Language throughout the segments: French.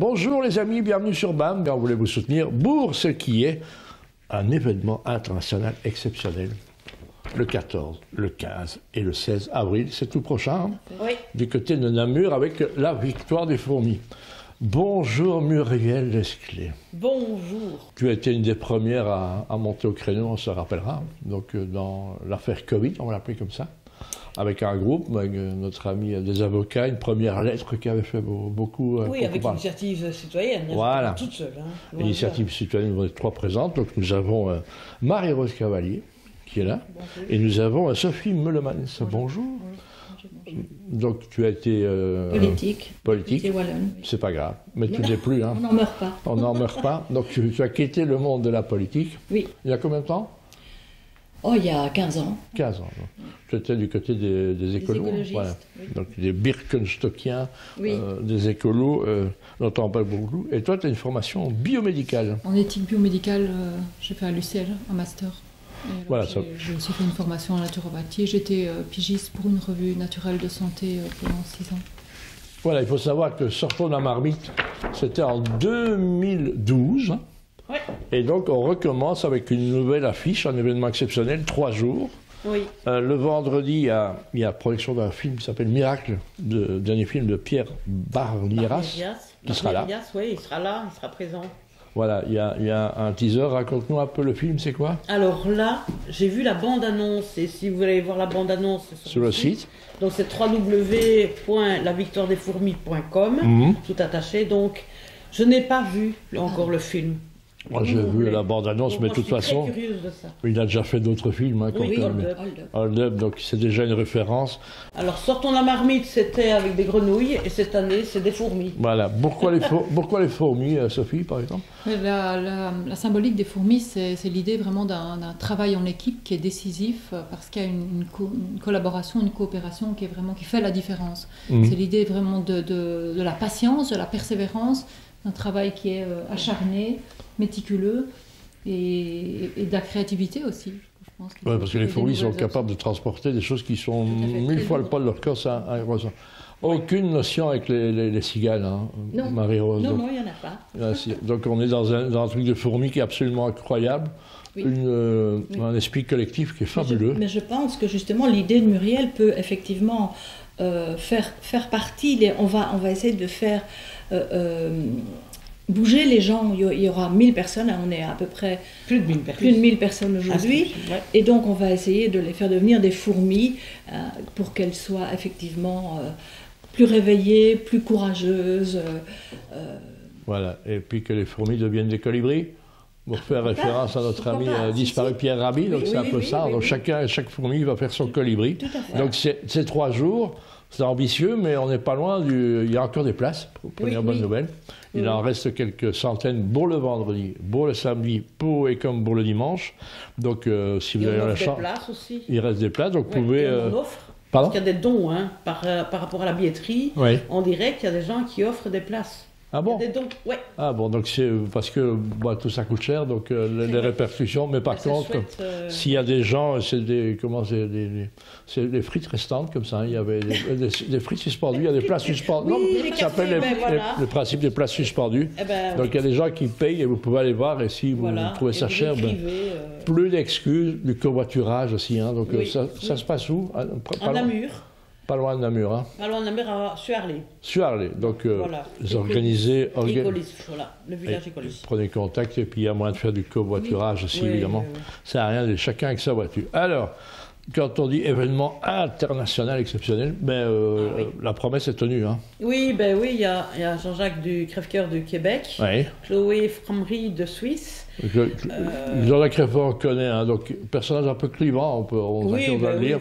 Bonjour les amis, bienvenue sur BAM. On voulait vous soutenir pour ce qui est un événement international exceptionnel. Le 14, le 15 et le 16 avril, c'est tout prochain, oui. Du côté de Namur avec la victoire des fourmis. Bonjour Muriel Lesclé. Bonjour. Tu as été une des premières à monter au créneau, on se rappellera, donc dans l'affaire Covid, on va l'appeler comme ça, avec un groupe, avec notre ami des avocats, une première lettre qui avait fait beaucoup... Oui, avec l'initiative citoyenne, voilà. Toute seule. Hein, l'initiative citoyenne, vous êtes trois présentes, donc nous avons Marie-Rose Cavalier, qui est là, bonjour. Et nous avons Sophie Meulemans. Bonjour. Donc tu as été... politique. Wallonne. C'est pas grave, mais tu n'es plus. Hein. On n'en meurt pas. On n'en meurt pas. Donc tu as quitté le monde de la politique. Oui. Il y a combien de temps? Oh, il y a 15 ans. 15 ans. Tu étais du côté des écolos. Voilà. Oui. Donc des Birkenstockiens, oui. Des écolos, dont on parle beaucoup. Et toi, tu as une formation biomédicale. En éthique biomédicale, j'ai fait à l'UCL, un master. Voilà, j'ai aussi fait une formation en naturopathie. J'étais pigiste pour une revue naturelle de santé pendant 6 ans. Voilà, il faut savoir que Sortons de la marmite, c'était en 2012. Ouais. Et donc on recommence avec une nouvelle affiche, un événement exceptionnel, 3 jours. Oui. Le vendredi, il y a projection d'un film qui s'appelle Miracle, dernier film de Pierre Barnieras, qui sera là. Oui, il sera là, il sera présent. Voilà, il y a un teaser. Raconte-nous un peu le film, c'est quoi? Alors là, j'ai vu la bande-annonce, et si vous voulez voir la bande-annonce, c'est sur le site. Donc c'est www.lavictoiredesfourmis.com, tout attaché. Donc je n'ai pas vu encore le film. Moi j'ai vu la bande-annonce, mais de toute façon, il a déjà fait d'autres films. Hein, oui, Hold Up, donc c'est déjà une référence. Alors Sortons de la marmite, c'était avec des grenouilles, et cette année, c'est des fourmis. Voilà. Pourquoi les fourmis, Sophie, par exemple? La symbolique des fourmis, c'est l'idée vraiment d'un travail en équipe qui est décisif, parce qu'il y a une collaboration, une coopération qui fait la différence. C'est l'idée vraiment de la patience, de la persévérance, un travail qui est acharné, méticuleux et de la créativité aussi. Je pense parce que les fourmis sont capables de transporter des choses qui sont 1000 fois le poids de leur corps. Aucune notion avec les cigales, hein, Marie-Rose. Non, il n'y en a pas. Donc on est dans un truc de fourmis qui est absolument incroyable. Oui. Un esprit collectif qui est fabuleux. Mais je pense que justement l'idée de Muriel peut effectivement faire partie. On va essayer de faire bouger les gens. Il y aura 1000 personnes, on est à peu près plus de 1000 personnes aujourd'hui, et donc on va essayer de les faire devenir des fourmis pour qu'elles soient effectivement plus réveillées, plus courageuses. Voilà, et puis que les fourmis deviennent des colibris. Pour faire référence à notre ami disparu Pierre Rabhi, donc c'est un peu ça. Donc chaque fourmi va faire son colibri. Donc c'est 3 jours. C'est ambitieux, mais on n'est pas loin il y a encore des places, première bonne nouvelle. Il en reste quelques centaines pour le vendredi, pour le samedi, et comme pour le dimanche. Donc, si vous avez la chance, il reste des places. Donc, vous pouvez... on offre, parce qu'il y a des dons, hein, par rapport à la billetterie. En direct, il y a des gens qui offrent des places. Ah bon? Ah bon, donc c'est parce que tout ça coûte cher, donc les répercussions. Mais par contre, s'il y a des gens, c'est des frites restantes comme ça. Hein, il y avait des frites suspendues, il y a des places suspendues. Ça s'appelle le principe des places suspendues. Donc il y a des gens qui payent et vous pouvez aller voir. Et si vous trouvez ça cher, plus d'excuses, du covoiturage aussi. Hein, donc ça se passe où? À Namur. Pas loin de Namur, hein? Pas loin de Namur, à Suarlé. Suarlé, donc vous organisez... le village Écolis. Prenez contact et puis il y a moyen de faire du covoiturage aussi, évidemment. Ça n'a rien de chacun avec sa voiture. Alors, quand on dit événement international exceptionnel, la promesse est tenue. Hein. Oui, il y a Jean-Jacques du Crève-Cœur du Québec, Chloé Framery de Suisse. Jean-Jacques Crève-Cœur, on connaît, hein, donc personnage un peu clivant, on va le lire.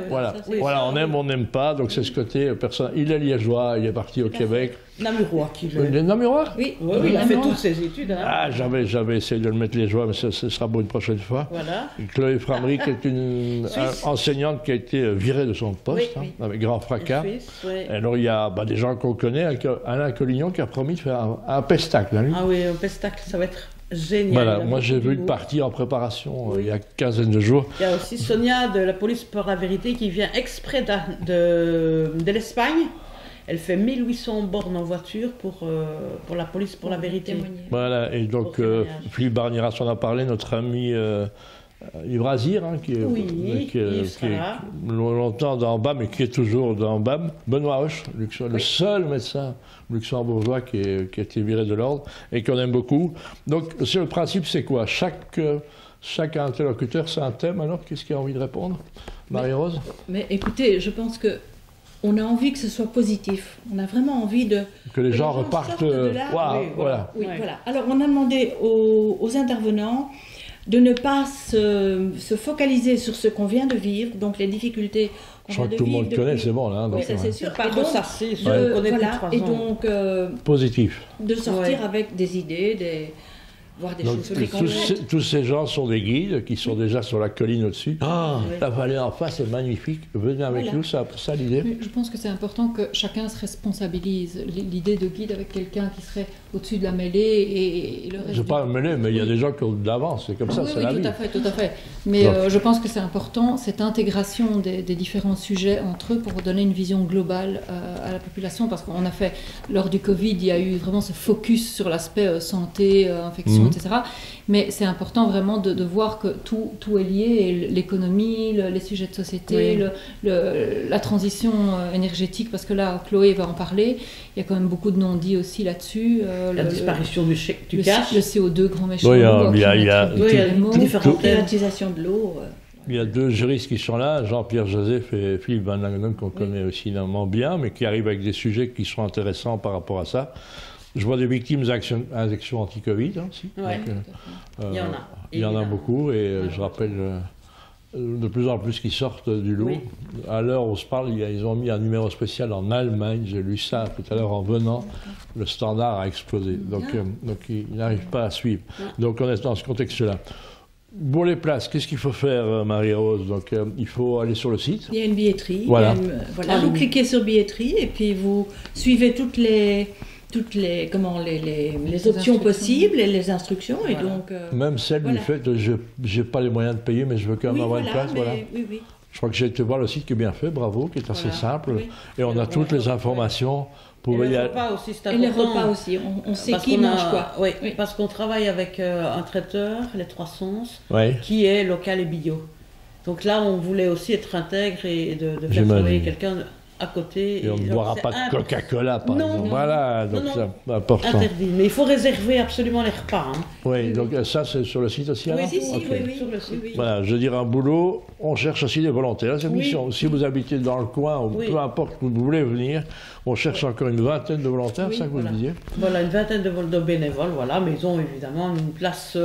Voilà, on aime, on n'aime pas, donc c'est ce côté personnage. Il est liégeois, il est parti au Québec. Namurois qui veut. Il est Namurois? Oui, il a fait toutes ses études. Hein. Ah, j'avais essayé de le mettre liégeois, mais ce sera bon une prochaine fois. Voilà. Chloé Framery, qui est une enseignante qui a été virée de son poste, avec grand fracas. Alors il y a des gens qu'on connaît, Alain Collignon qui a promis de faire un pestacle. Hein, ah oui, un pestacle, ça va être génial. Voilà, moi j'ai vu une partie en préparation il y a 15 de jours. Il y a aussi Sonia de la Police pour la Vérité qui vient exprès de l'Espagne Elle fait 1800 bornes en voiture pour la police, pour la vérité. Voilà, et donc Philippe Barnieras en a parlé, notre ami Yves Razir, qui est longtemps dans BAM et qui est toujours dans BAM. Benoît Hoche, le seul médecin luxembourgeois qui a été viré de l'ordre et qu'on aime beaucoup. Donc le principe, c'est quoi? Chaque interlocuteur, c'est un thème. Alors, qu'est-ce qu'il a envie de répondre? Marie-Rose? Mais écoutez, je pense que on a envie que ce soit positif. On a vraiment envie que les gens repartent. Voilà. Alors, on a demandé aux intervenants de ne pas se focaliser sur ce qu'on vient de vivre, donc les difficultés qu'on vient de vivre. Je crois que tout le monde connaît, c'est bon là. Oui, ça c'est sûr. Pas ressasser, on connaît depuis 3 ans. Et donc, positif. De sortir avec des idées, voir des choses très concrètes. Tous ces gens sont des guides qui sont déjà sur la colline au-dessus. La vallée en face est magnifique. Venez avec nous, c'est ça l'idée. Je pense que c'est important que chacun se responsabilise. L'idée de guide avec quelqu'un qui serait au-dessus de la mêlée et le reste. Je ne pas mêlée, mais il y a des gens qui ont de l'avance. C'est comme ça, c'est la vie. Tout à fait. Mais je pense que c'est important, cette intégration des différents sujets entre eux pour donner une vision globale à la population. Parce qu'on a fait, lors du Covid, il y a eu vraiment ce focus sur l'aspect santé, infection, etc. Mais c'est important vraiment de voir que tout est lié, l'économie, les sujets de société, la transition énergétique, parce que là, Chloé va en parler, il y a quand même beaucoup de non-dits aussi là-dessus. La disparition du gaz. Le CO2, grand méchant. Il y a différentes privatisations de l'eau. Il y a 2 juristes qui sont là, Jean-Pierre Joseph et Philippe Van Langen, qu'on connaît aussi énormément bien, mais qui arrivent avec des sujets qui sont intéressants par rapport à ça. Je vois des victimes d'injections anti-Covid aussi. Il y en a beaucoup et je rappelle de plus en plus qui sortent du lot. À l'heure où on se parle, ils ont mis un numéro spécial en Allemagne. J'ai lu ça tout à l'heure en venant. Le standard a explosé. Donc ils n'arrivent pas à suivre. Donc on est dans ce contexte-là. Pour les places, qu'est-ce qu'il faut faire, Marie-Rose? Donc il faut aller sur le site. Il y a une billetterie. Vous cliquez sur billetterie et puis vous suivez toutes les options possibles et les instructions. Et donc, même celle du fait que je n'ai pas les moyens de payer, mais je veux quand même avoir une place. Oui. Je crois que j'ai été voir le site qui est bien fait, bravo, qui est assez simple. Et on a toutes les informations. Et les repas aussi, c'est important. Et les repas aussi, on sait qui mange quoi. Oui, parce qu'on travaille avec un traiteur, les Trois Sens, qui est local et bio. Donc là, on voulait aussi être intègre et de faire travailler quelqu'un à côté. Et on ne boira pas de Coca-Cola, par exemple. Voilà, donc c'est important. Interdit, mais il faut réserver absolument les repas. Oui, donc ça, c'est sur le site aussi, alors? Oui, sur le site. Voilà, je dirais un boulot, on cherche aussi des volontaires. C'est une mission. Si vous habitez dans le coin, ou peu importe où vous voulez venir, on cherche encore une vingtaine de volontaires, c'est ça que vous disiez? Voilà, une vingtaine de bénévoles, mais ils ont évidemment une place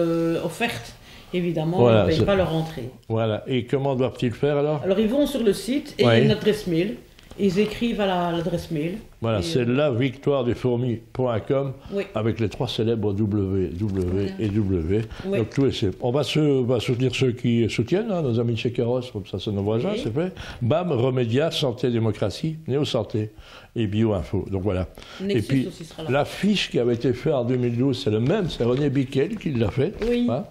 offerte. Évidemment, on ne paye pas leur entrée. Voilà, et comment doivent-ils faire alors? Alors, ils vont sur le site et il y a une adresse mail. Ils écrivent à l'adresse mail. Voilà, c'est lavictoiredesfourmis.com avec les 3 célèbres W et W. Donc tout est simple. On va soutenir ceux qui soutiennent, nos amis de chez Keros, comme ça c'est nos voisins, c'est fait. BAM, Remédia, Santé, Démocratie, Néo-Santé et Bio-Info. Donc voilà. Nexus et puis l'affiche qui avait été faite en 2012, c'est le même, c'est René Biquel qui l'a fait. Oui. Hein,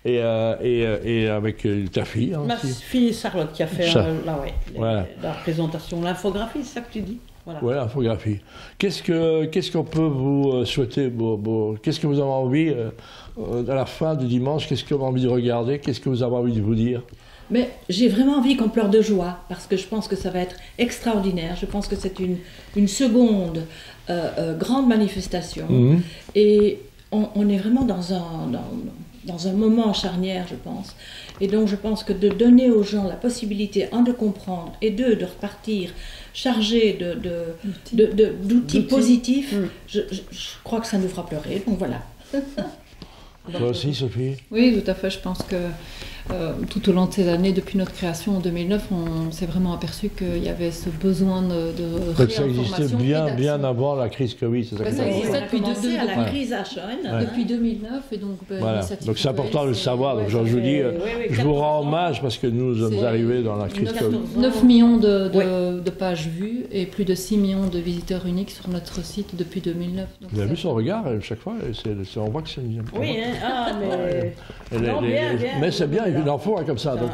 et avec ta fille. Ma fille Charlotte qui a fait la présentation, l'infographie, c'est ça que tu dis? Oui, l'infographie. Qu'est-ce qu'on peut vous souhaiter? Qu'est-ce que vous avez envie à la fin du dimanche? Qu'est-ce que vous avez envie de regarder? Qu'est-ce que vous avez envie de vous dire? Mais j'ai vraiment envie qu'on pleure de joie parce que je pense que ça va être extraordinaire. Je pense que c'est une seconde grande manifestation. Et on est vraiment dans un moment charnière, je pense. Et donc, je pense que de donner aux gens la possibilité, de comprendre, et de repartir chargés d'outils positifs, je crois que ça nous fera pleurer. Donc, voilà. Toi aussi, Sophie? Oui, tout à fait. Je pense que tout au long de ces années, depuis notre création en 2009, on s'est vraiment aperçu qu'il y avait ce besoin de réinformation. Ça existait bien avant la crise Covid, c'est ça? Ça existait depuis à la crise H1 depuis 2009, et donc donc c'est important de le savoir. Donc je vous dis, je vous rends hommage parce que nous sommes arrivés dans la crise Covid. 9 millions de pages vues et plus de 6 millions de visiteurs uniques sur notre site depuis 2009. Donc vous avez vu son regard chaque fois? On voit que c'est... Oui, mais... Mais c'est bien. il en faut comme ça. Donc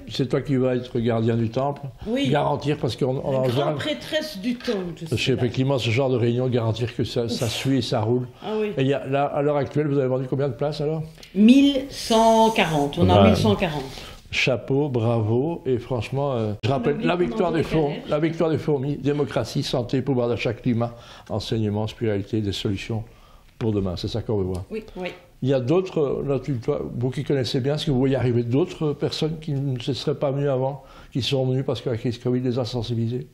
c'est toi qui vas être gardien du temple. Oui. Garantir, parce qu'on en grande prêtresse du temple. Effectivement, ce genre de réunion, garantir que ça suit et ça roule. Ah oui. Et là, à l'heure actuelle, vous avez vendu combien de places alors? 1140. On a 1140. Chapeau, bravo, et franchement, je rappelle la victoire des fourmis, démocratie, santé, pouvoir d'achat, climat, enseignement, spiritualité, des solutions pour demain. C'est ça qu'on veut voir. Oui, oui. Il y a d'autres, vous qui connaissez bien, est-ce que vous voyez arriver d'autres personnes qui ne se seraient pas venues avant, qui sont venues parce que la crise Covid les a sensibilisés?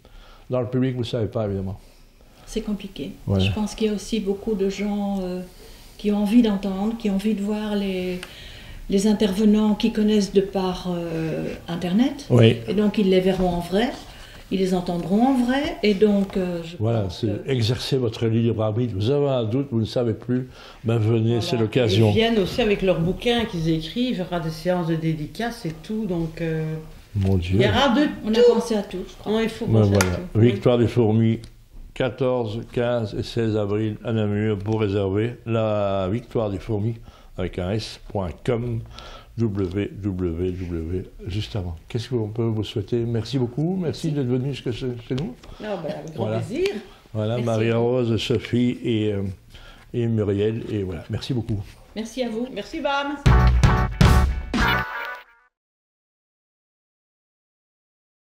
Dans le public, vous ne savez pas, évidemment. C'est compliqué. Ouais. Je pense qu'il y a aussi beaucoup de gens qui ont envie d'entendre, qui ont envie de voir les intervenants qui connaissent de par Internet. Oui. Et donc, ils les verront en vrai. Ils les entendront en vrai, et donc... voilà, c'est exercer votre libre arbitre. Vous avez un doute, vous ne savez plus, ben venez, voilà. C'est l'occasion. Ils viennent aussi avec leurs bouquins qu'ils écrivent, il y aura des séances de dédicaces et tout, donc... Mon Dieu. Il y aura de On tout. a pensé à tout, je crois. Non, il faut penser à tout. Victoire des fourmis, 14, 15 et 16 avril à Namur, pour réserver la Victoire des fourmis, avec un s.com. www, juste avant. Qu'est-ce qu'on peut vous souhaiter? Merci beaucoup, merci d'être venu chez nous. Avec grand plaisir. Voilà, Marie-Rose, Sophie et Muriel, et voilà, merci beaucoup. Merci à vous. Merci, Bam.